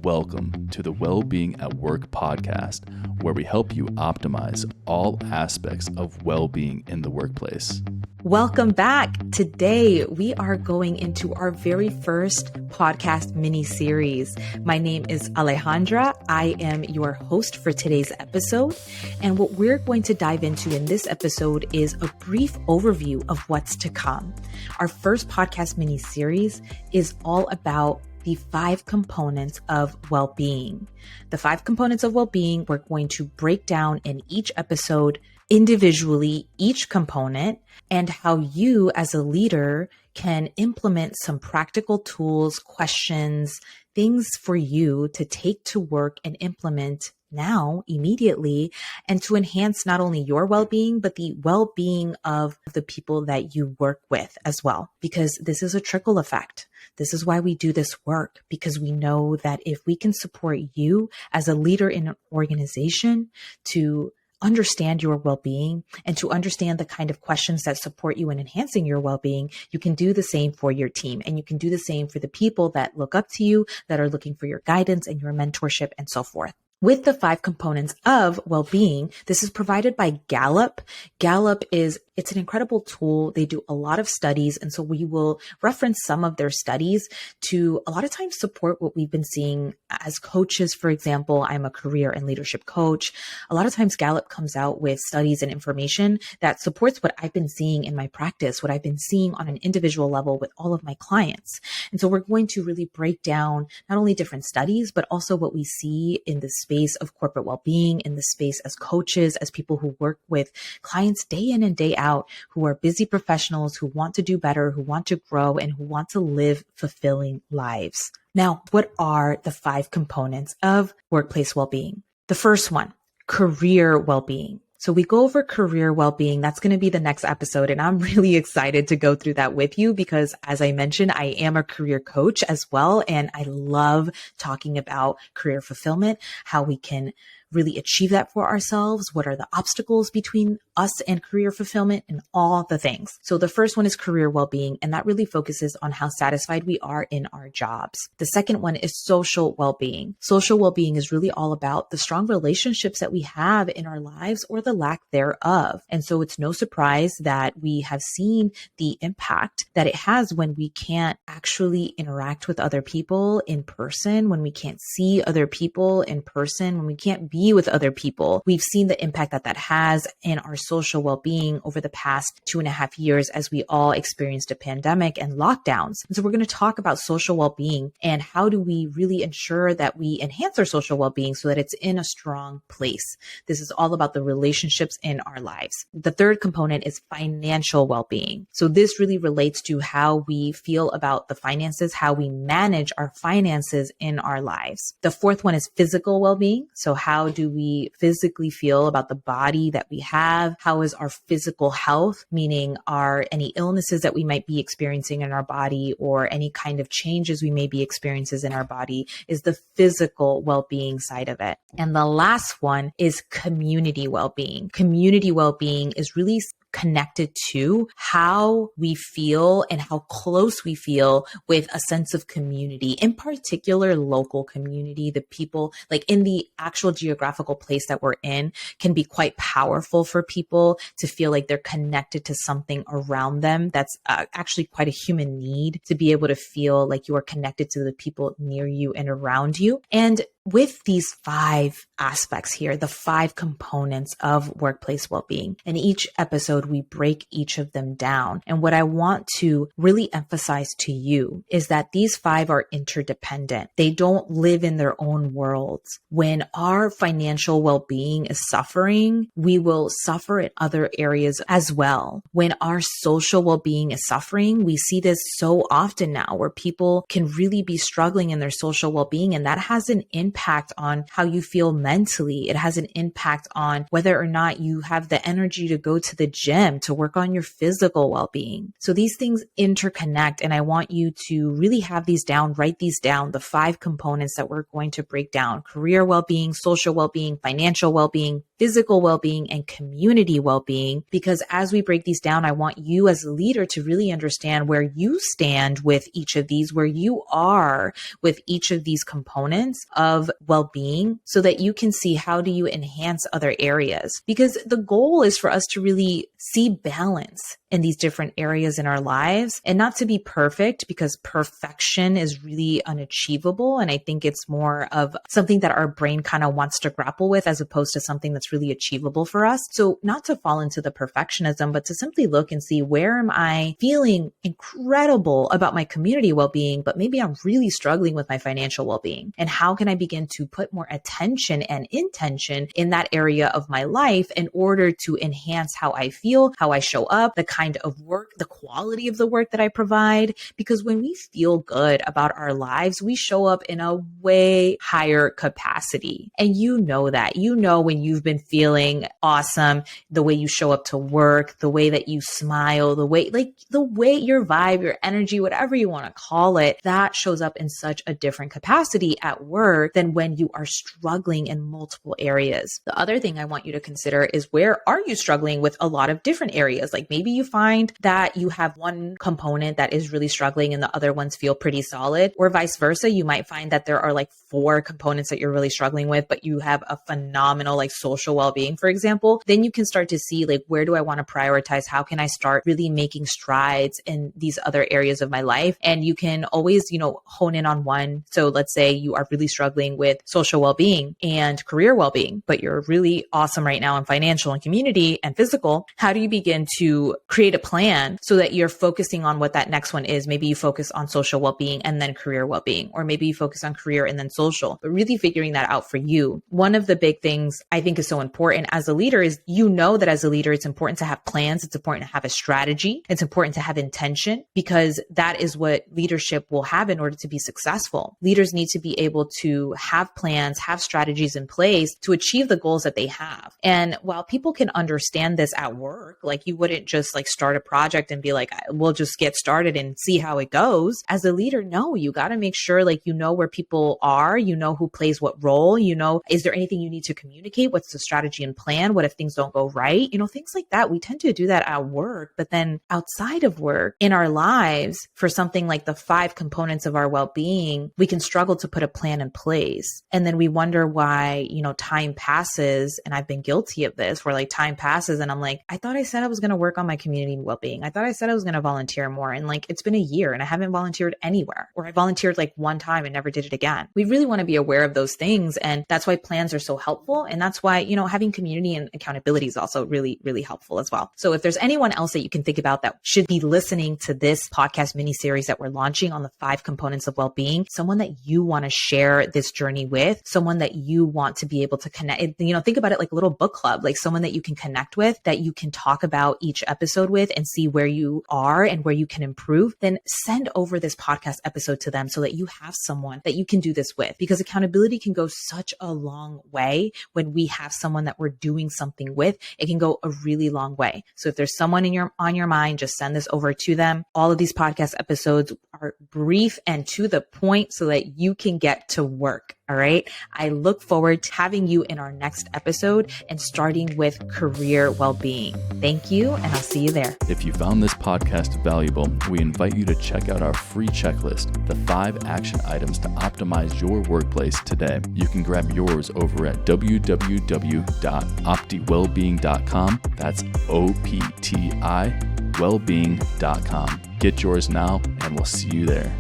Welcome to the Wellbeing at Work podcast, where we help you optimize all aspects of well-being in the workplace. Welcome back. Today, we are going into our very first podcast mini-series. My name is Alejandra. I am your host for today's episode. And what we're going to dive into in this episode is a brief overview of what's to come. Our first podcast mini-series is all about the 5 components of well-being. The 5 components of well-being, we're going to break down in each episode individually, each component, and how you as a leader can implement some practical tools, questions, things for you to take to work and implement now, immediately, and to enhance not only your well-being, but the well-being of the people that you work with as well, because this is a trickle effect. This is why we do this work, because we know that if we can support you as a leader in an organization to understand your well-being and to understand the kind of questions that support you in enhancing your well-being, you can do the same for your team. And you can do the same for the people that look up to you, that are looking for your guidance and your mentorship and so forth. With the 5 components of well-being, this is provided by Gallup. Gallup it's an incredible tool. They do a lot of studies. And so we will reference some of their studies to a lot of times support what we've been seeing as coaches. For example, I'm a career and leadership coach. A lot of times Gallup comes out with studies and information that supports what I've been seeing in my practice, what I've been seeing on an individual level with all of my clients. And so we're going to really break down not only different studies, but also what we see in the space of corporate well-being, in the space as coaches, as people who work with clients day in and day out, who are busy professionals, who want to do better, who want to grow, and who want to live fulfilling lives. Now, what are the 5 components of workplace well-being? The first one, career well-being. So we go over career well-being. That's going to be the next episode. And I'm really excited to go through that with you because, as I mentioned, I am a career coach as well. And I love talking about career fulfillment, how we can really achieve that for ourselves. What are the obstacles between us and career fulfillment and all the things. So the first one is career well-being, and that really focuses on how satisfied we are in our jobs. The second one is social well-being. Social well-being is really all about the strong relationships that we have in our lives or the lack thereof. And so it's no surprise that we have seen the impact that it has when we can't actually interact with other people in person, when we can't see other people in person, when we can't be with other people. We've seen the impact that that has in our social well-being over the past 2.5 years as we all experienced a pandemic and lockdowns. And so we're going to talk about social well-being and how do we really ensure that we enhance our social well-being so that it's in a strong place. This is all about the relationships in our lives. The third component is financial well-being. So this really relates to how we feel about the finances, how we manage our finances in our lives. The fourth one is physical well-being. So how do we physically feel about the body that we have? How is our physical health, meaning are any illnesses that we might be experiencing in our body or any kind of changes we may be experiencing in our body is the physical well-being side of it. And the last one is community well-being. Community well-being is really connected to how we feel and how close we feel with a sense of community, in particular local community. The people like in the actual geographical place that we're in can be quite powerful for people to feel like they're connected to something around them. That's actually quite a human need, to be able to feel like you are connected to the people near you and around you. And with these 5 aspects here, the 5 components of workplace well-being, in each episode, we break each of them down. And what I want to really emphasize to you is that these 5 are interdependent. They don't live in their own worlds. When our financial well-being is suffering, we will suffer in other areas as well. When our social well-being is suffering, we see this so often now where people can really be struggling in their social well-being, and that has an impact on how you feel mentally. It has an impact on whether or not you have the energy to go to the gym, to work on your physical well-being. So these things interconnect, and I want you to really have these down, write these down, the 5 components that we're going to break down: career well-being, social well-being, financial well-being, physical well-being, and community well-being. Because as we break these down, I want you as a leader to really understand where you stand with each of these, where you are with each of these components of well-being, so that you can see how do you enhance other areas. Because the goal is for us to really see balance in these different areas in our lives, and not to be perfect, because perfection is really unachievable. And I think it's more of something that our brain kind of wants to grapple with, as opposed to something that's really achievable for us. So not to fall into the perfectionism, but to simply look and see, where am I feeling incredible about my community well-being, but maybe I'm really struggling with my financial well-being? And how can I begin to put more attention and intention in that area of my life in order to enhance how I feel, how I show up, the kind of work, the quality of the work that I provide? Because when we feel good about our lives, we show up in a way higher capacity. And you know that. You know when you've been feeling awesome, the way you show up to work, the way that you smile, the way your vibe, your energy, whatever you want to call it, that shows up in such a different capacity at work than when you are struggling in multiple areas. The other thing I want you to consider is, where are you struggling with a lot of different areas? Like maybe you find that you have one component that is really struggling and the other ones feel pretty solid, or vice versa. You might find that there are like 4 components that you're really struggling with, but you have a phenomenal like social well-being, for example. Then you can start to see, like, where do I want to prioritize? How can I start really making strides in these other areas of my life? And you can always, hone in on one. So let's say you are really struggling with social well-being and career well-being, but you're really awesome right now in financial and community and physical. How do you begin to create a plan so that you're focusing on what that next one is? Maybe you focus on social well-being and then career well-being, or maybe you focus on career and then social, but really figuring that out for you. One of the big things I think is so important as a leader is, that as a leader, it's important to have plans. It's important to have a strategy. It's important to have intention, because that is what leadership will have in order to be successful. Leaders need to be able to have plans, have strategies in place to achieve the goals that they have. And while people can understand this at work, like you wouldn't just like start a project and be like, we'll just get started and see how it goes. As a leader, no, you got to make sure where people are, who plays what role, is there anything you need to communicate? What's the strategy and plan? What if things don't go right? Things like that. We tend to do that at work, but then outside of work, in our lives, for something like the 5 components of our well-being, we can struggle to put a plan in place. And then we wonder why, time passes. And I've been guilty of this, where time passes and I'm like, I thought I said I was going to work on my community well-being. I thought I said I was going to volunteer more. And it's been a year and I haven't volunteered anywhere, or I volunteered one time and never did it again. We really want to be aware of those things. And that's why plans are so helpful. And that's why, having community and accountability is also really, really helpful as well. So if there's anyone else that you can think about that should be listening to this podcast mini series that we're launching on the 5 components of well-being, someone that you want to share this journey with, someone that you want to be able to connect, think about it like a little book club, like someone that you can connect with, that you can talk about each episode with and see where you are and where you can improve, then send over this podcast episode to them so that you have someone that you can do this with, because accountability can go such a long way when we have someone that we're doing something with. It can go a really long way. So if there's someone on your mind, just send this over to them. All of these podcast episodes are brief and to the point so that you can get to work. All right. I look forward to having you in our next episode and starting with career well-being. Thank you, and I'll see you there. If you found this podcast valuable, we invite you to check out our free checklist, the 5 action items to optimize your workplace today. You can grab yours over at www.optiwellbeing.com. That's OPTI wellbeing.com. Get yours now, and we'll see you there.